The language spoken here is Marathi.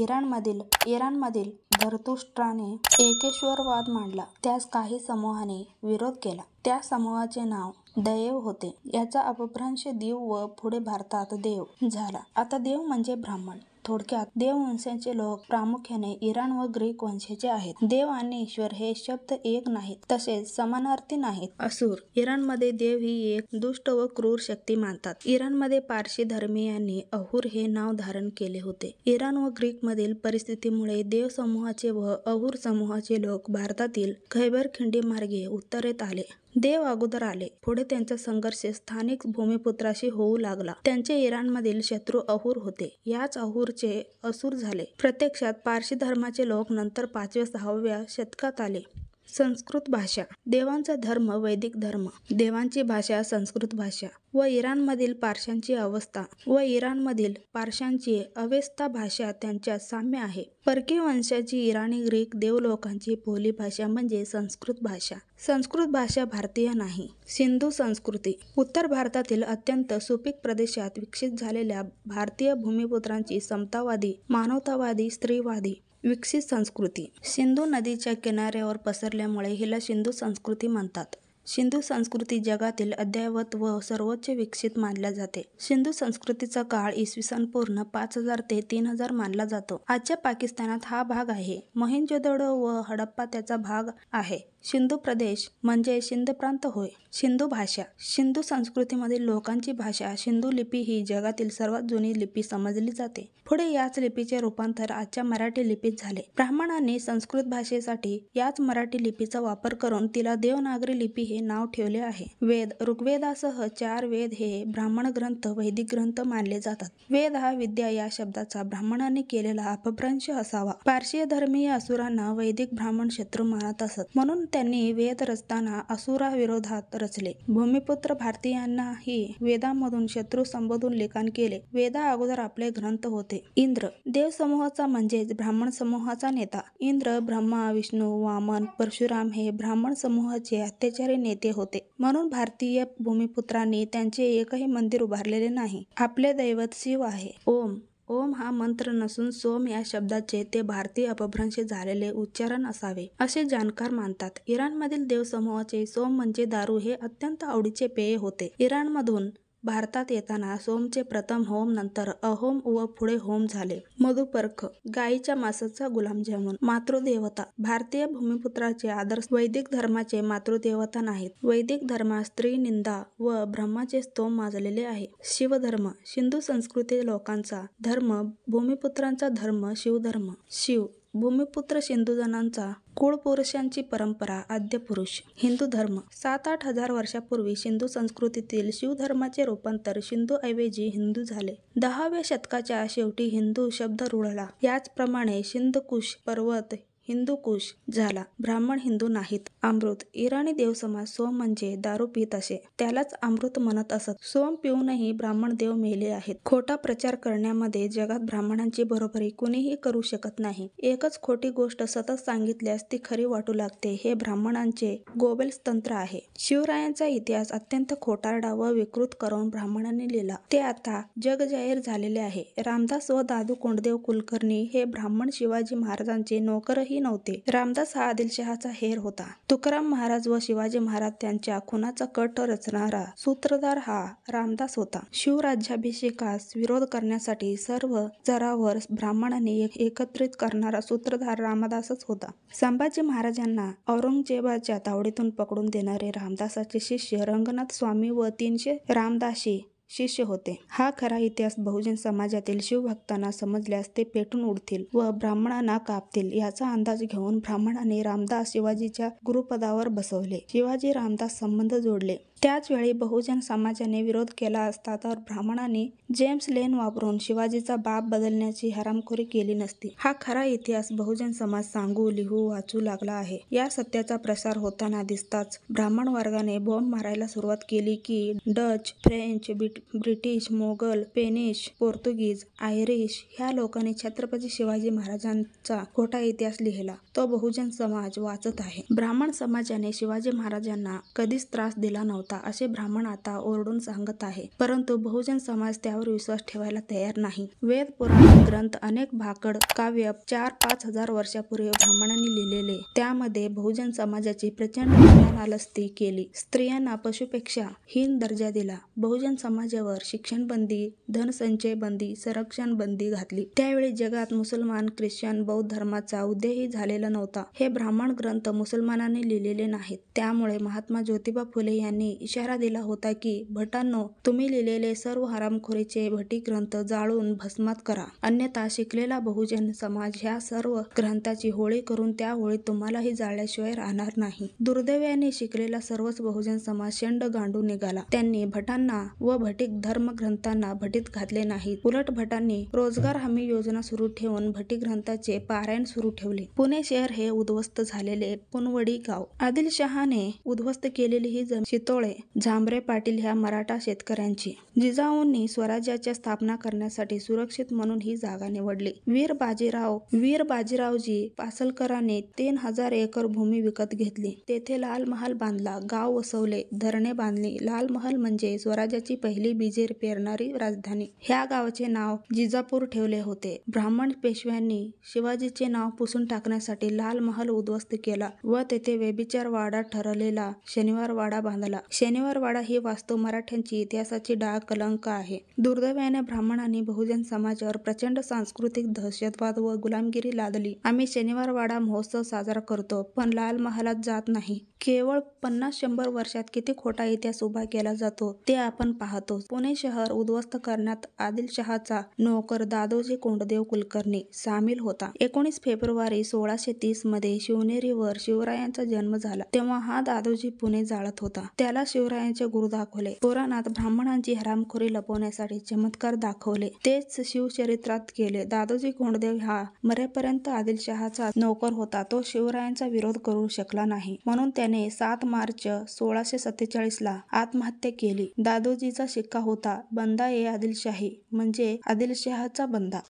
इराणमधील झरतुष्ट्राने एकेश्वरवाद मांडला. त्यास काही समूहाने विरोध केला. त्या समूहाचे नाव दएव होते. याचा अपभ्रंश दीव व पुढे भारतात देव झाला. आता देव म्हणजे ब्राह्मण. थोडक्यात देव वंशाचे लोक प्रामुख्याने इराण व ग्रीक वंशाचे आहेत. देव आणि ईश्वर हे शब्द एक नाहीत, तसेच समानार्थी नाहीत. असुर इराणमध्ये देव ही एक दुष्ट व क्रूर शक्ती मानतात. इराणमध्ये पारशी धर्मीयांनी अहुर हे नाव धारण केले होते. इराण व ग्रीकमधील परिस्थितीमुळे देव समूहाचे व अहुर समूहाचे लोक भारतातील खैबर खिंडी मार्गे उत्तरेत आले. देव अगोदर आले. पुढे त्यांचा संघर्ष स्थानिक भूमिपुत्राशी होऊ लागला. त्यांचे इराणमधील शत्रू अहुर होते. याच अहुरचे असुर झाले. प्रत्यक्षात पारशी धर्माचे लोक नंतर 5व्या-6व्या शतकात आले. संस्कृत भाषा. देवांचा धर्म वैदिक धर्म, देवांची भाषा संस्कृत भाषा व इराणमधील पारशांची अवेस्ता भाषा त्यांच्यात साम्य आहे. परकीय वंशाची इराणी ग्रीक देवलोकांची बोलीभाषा म्हणजे संस्कृत भाषा. संस्कृत भाषा भारतीय नाही. सिंधू संस्कृती. उत्तर भारतातील अत्यंत सुपीक प्रदेशात विकसित झालेल्या भारतीय भूमिपुत्रांची समतावादी, मानवतावादी, स्त्रीवादी विकसित संस्कृती. सिंधू नदीच्या किनाऱ्यावर पसरल्यामुळे हिला सिंधू संस्कृती म्हणतात. सिंधू संस्कृती जगातील अद्ययावत व सर्वोच्च विकसित मानल्या जाते. सिंधू संस्कृतीचा काळ इसवी पूर्व 5000 ते 3000 मानला जातो. आजच्या पाकिस्तानात हा भाग आहे. मोहेंजोदडो व हडप्पा त्याचा भाग आहे. सिंधू प्रदेश म्हणजे सिंध प्रांत होय. सिंधू भाषा. सिंधू संस्कृतीमधील लोकांची भाषा सिंधू लिपी ही जगातील सर्वात जुनी लिपी समजली जाते. पुढे याच लिपीचे रूपांतर आजच्या मराठी लिपीत झाले. ब्राह्मणांनी संस्कृत भाषेसाठी याच मराठी लिपीचा वापर करून तिला देवनागरी लिपी हे नाव ठेवले आहे. वेद. ऋग्वेदासह 4 वेद हे ब्राह्मण ग्रंथ वैदिक ग्रंथ मानले जातात. वेद हा विद्या या शब्दाचा ब्राह्मणांनी केलेला अपभ्रंश असावा. पारशीय धर्मीय असुरांना वैदिक ब्राह्मण शत्रू मानत असत, म्हणून त्यांनी वेद रचताना असुराविरोधात रचले. भूमिपुत्र भारतीयांनाही वेदांमधून शत्रू संबोधून लिखाण केले. वेदा अगोदर आपले ग्रंथ होते. इंद्र. देव समूहाचा म्हणजेच ब्राह्मण समूहाचा नेता. इंद्र, ब्रह्मा, विष्णू, वामन, परशुराम हे ब्राह्मण समूहाचे अत्याचारी नेते होते. म्हणून भारतीय भूमिपुत्रांनी त्यांचे एकही मंदिर उभारलेले नाही. आपले दैवत शिव आहे. ओम. ओम हा मंत्र नसून सोम या शब्दाचे ते भारतीय अपभ्रंश झालेले उच्चारण असावे, असे जाणकार मानतात. इराणमधील देव समूहाचे सोम म्हणजे दारू हे अत्यंत आवडीचे पेय होते. इराणमधून भारतात येताना सोमचे प्रथम होम, नंतर अहोम व पुढे होम झाले. मधुपर्क. गायीच्या मांसाचा गुलाबजामुन. मातृदेवता. भारतीय भूमिपुत्राचे आदर्श वैदिक धर्माचे मातृदेवता नाहीत. वैदिक धर्मात स्त्री निंदा व ब्रह्माचे स्तोम माजलेले आहे. शिवधर्म. सिंधू संस्कृती लोकांचा धर्म, भूमिपुत्रांचा धर्म शिवधर्म. शिव भूमिपुत्र सिंधूजनांचा कुळपुरुषांची परंपरा आद्य पुरुष. हिंदू धर्म. 7-8 हजार वर्षापूर्वी सिंधू संस्कृतीतील शिवधर्माचे रूपांतर सिंधू ऐवजी हिंदू झाले. 10व्या शतकाच्या शेवटी हिंदू शब्द रुळला. याचप्रमाणे सिंधकुश पर्वत हिंदुकुश झाला. ब्राह्मण हिंदू नाहीत. अमृत. इराणी देवसमाज सोम म्हणजे दारू पीत असे, त्यालाच अमृत म्हणत असत. सोम पिऊनही ब्राह्मण देव मेले आहेत. खोटा प्रचार करण्यामध्ये जगात ब्राह्मणांची बरोबरी कुणीही करू शकत नाही. एकच खोटी गोष्ट सतत सांगितल्यास ती खरी वाटू लागते, हे ब्राह्मणांचे गोबेल्स तंत्र आहे. शिवरायांचा इतिहास अत्यंत खोटारडा व विकृत करून ब्राह्मणांनी लिहिला. ते आता जगजाहीर झालेले आहे. रामदास व दादू कोंडदेव कुलकर्णी हे ब्राह्मण शिवाजी महाराजांचे नोकरही नव्हते. रामदास हा आदिलशहाचा हेर होता. तुकाराम महाराज व शिवाजी महाराज त्यांच्या खुनाचा कट रचणारा सूत्रधार हा रामदास होता. शिवराज्याभिषेकास विरोध करण्यासाठी सर्व जरावर ब्राह्मणांनी एकत्रित करणारा सूत्रधार रामदासच होता. संभाजी महाराजांना औरंगजेबाच्या तावडीतून पकडून देणारे रामदासाचे शिष्य रंगनाथ स्वामी व 300 रामदासी शिष्य होते. हा खरा इतिहास बहुजन समाजातील शिवभक्तांना समजल्यास ते पेटून उठतील व ब्राह्मणांना कापतील, याचा अंदाज घेऊन ब्राह्मणांनी रामदास शिवाजीच्या गुरुपदावर बसवले. शिवाजी रामदास संबंध जोडले. त्याच वेळी बहुजन समाजाने विरोध केला असता तर ब्राह्मणांनी जेम्स लेन वापरून शिवाजीचा बाप बदलण्याची हरामखोरी केली नसती. हा खरा इतिहास बहुजन समाज सांगू, लिहू, वाचू लागला आहे. या सत्याचा प्रसार होताना दिसताच ब्राह्मण वर्गाने बॉम्ब मारायला सुरुवात केली की Dutch, French, British, Mughal, Spanish, Portuguese, Irish ह्या लोकांनी छत्रपती शिवाजी महाराजांचा खोटा इतिहास लिहिला. तो बहुजन समाज वाचत आहे. ब्राह्मण समाजाने शिवाजी महाराजांना कधीच त्रास दिला नव्हता. होता असे ब्राह्मण आता ओरडून सांगत आहे. परंतु बहुजन समाज त्यावर विश्वास ठेवायला तयार नाही. वेद, पुराण, ग्रंथ, अनेक भाकड काव्य 4-5 हजार वर्षापूर्वी ब्राह्मणांनी लिहिलेले, त्यामध्ये बहुजन समाजाची प्रचंड नालास्ती केली. स्त्रियांना पशुपेक्षा हीन दर्जा दिला. बहुजन समाजावर शिक्षण बंदी, धनसंचय बंदी, संरक्षण बंदी घातली. त्यावेळी जगात मुसलमान, ख्रिश्चन, बौद्ध धर्माचा उदयही झालेला नव्हता. हे ब्राह्मण ग्रंथ मुसलमानांनी लिहिलेले नाहीत. त्यामुळे महात्मा ज्योतिबा फुले यांनी इशारा दिला होता की भटांनो, तुम्ही लिहिलेले सर्व हरामखोरीचे भटी ग्रंथ जाळून भस्मात करा, अन्यथा शिकलेला बहुजन समाज ह्या सर्व ग्रंथाची होळी करून त्या होळीत तुम्हालाही जाळल्याशिवाय राहणार नाही. दुर्दैवाने शिकलेला सर्वच बहुजन समाज शेंड गांडून निघाला. त्यांनी भटांना व भटीक धर्मग्रंथांना भटीत घातले नाही. उलट भटांनी रोजगार हमी योजना सुरू ठेवून भटी ग्रंथाचे पारायण सुरू ठेवले. पुणे शहर हे उद्ध्वस्त झालेले पुनवडी गाव, आदिलशहाने उद्ध्वस्त केलेली ही जमीन शितोळे, झांबरे पाटील ह्या मराठा शेतकऱ्यांची. जिजाऊंनी स्वराज्याच्या स्थापना करण्यासाठी सुरक्षित म्हणून ही जागा निवडली. वीर बाजीरावजी पासलकरांनी 3000 एकर भूमी विकत घेतली. तेथे लाल महाल बांधला, गाव वसवले, धरणे बांधली. लाल महल म्हणजे स्वराज्याची पहिली बीजे पेरणारी राजधानी. ह्या गावाचे नाव जिजापूर ठेवले होते. ब्राह्मण पेशव्यांनी शिवाजीचे नाव पुसून टाकण्यासाठी लाल महल उद्ध्वस्त केला व तेथे व्यभिचार वाडा ठरलेला शनिवार वाडा बांधला. शनिवार वाडा ही वास्तू मराठ्यांची इतिहासाची डाग कलंक आहे. दुर्दैवाने ब्राह्मणांनी बहुजन समाजावर प्रचंड सांस्कृतिक दहशतवाद व गुलामगिरी लादली. आम्ही शनिवार वाडा महोत्सव साजरा करतो, पण लाल महालात जात नाही. केवळ 50-100 वर्षात किती खोटा इतिहास उभा केला जातो ते आपण पाहतो. पुणे शहर उद्ध्वस्त करण्यात आदिलशहाचा नोकर दादोजी कोंडदेव कुलकर्णी सामील होता. 19 फेब्रुवारी 1630 मध्ये शिवनेरीवर शिवरायांचा जन्म झाला. तेव्हा हा दादोजी पुणे जाळत होता. त्याला शिवरायांचे गुरु दाखवले. पुराणात ब्राह्मणांची हरामखोरी लपवण्यासाठी चमत्कार दाखवले. तेच शिवचरित्रात केले. दादोजी कोंडदेव हा मरेपर्यंत आदिलशहाचा नोकर होता. तो शिवरायांचा विरोध करू शकला नाही, म्हणून त्याने 7 मार्च 1647 ला आत्महत्या केली. दादोजीचा शिक्का होता बंदा ए आदिलशाही, म्हणजे आदिलशहाचा बंदा.